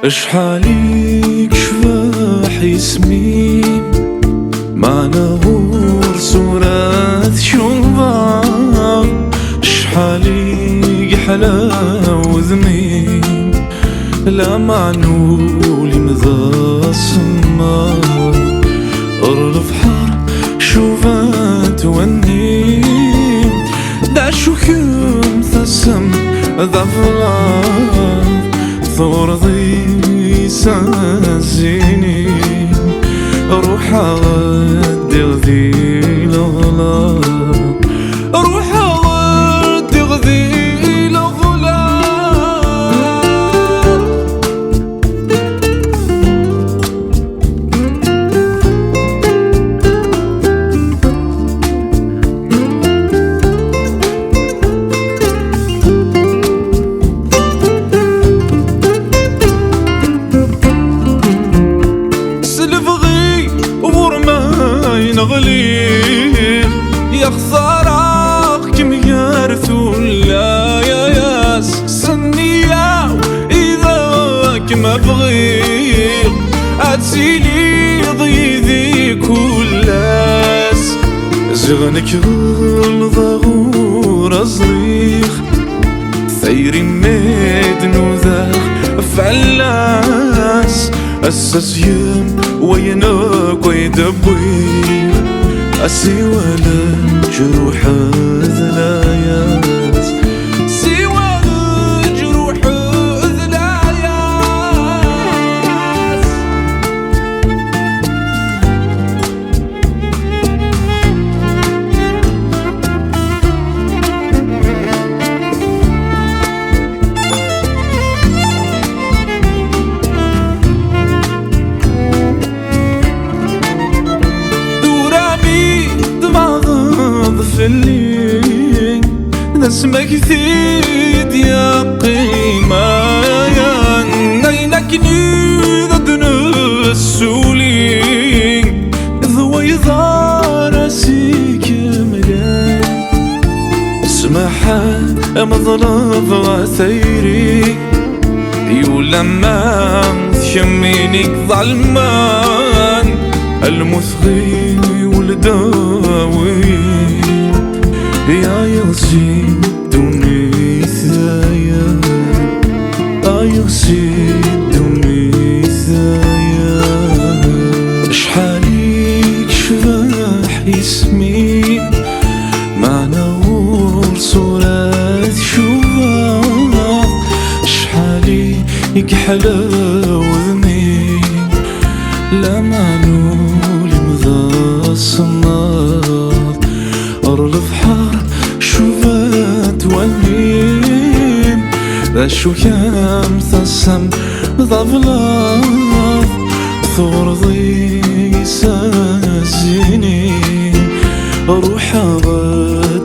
اشحاليك شفاح يسمين معنا غور صورة شوفان اشحاليك حلا وذمين لا معنولي مذا السمار أرلف حار شوفات ونين دا شو كم ثسم ذفلات ثور ضي سازيني روح أغدي غذي الغلاب روح أغدي غذي الغلاب نغليل يا خسارة كم يرثو لا يا ياس سنية إذا كما بغيل أتسيلي ضيذي كلاس زغنك الضغور أزريخ ثيري ميدن وذاق فعلاس أساس يم وينك ويدبوي سوى الجروح ذلايات سوى الجروح ذلايات اللي اسمك ثيد يا قيمة يا نينك ضد السولين ذو يظهر سيك ملان اسمح مظلف غثيري يولما شمينك ظلمان المثغي والداوي يا يصيدني ثايا يصيدني ثايا اشحاليك شفاح يسمين معنا غور صورة شوفان اشحاليك حلا وذمين لا معنولي مذا السمار أرلف حار شوفات ونين ذا شو كم ثسم ضفلاف ثور ضي سازيني روح أغير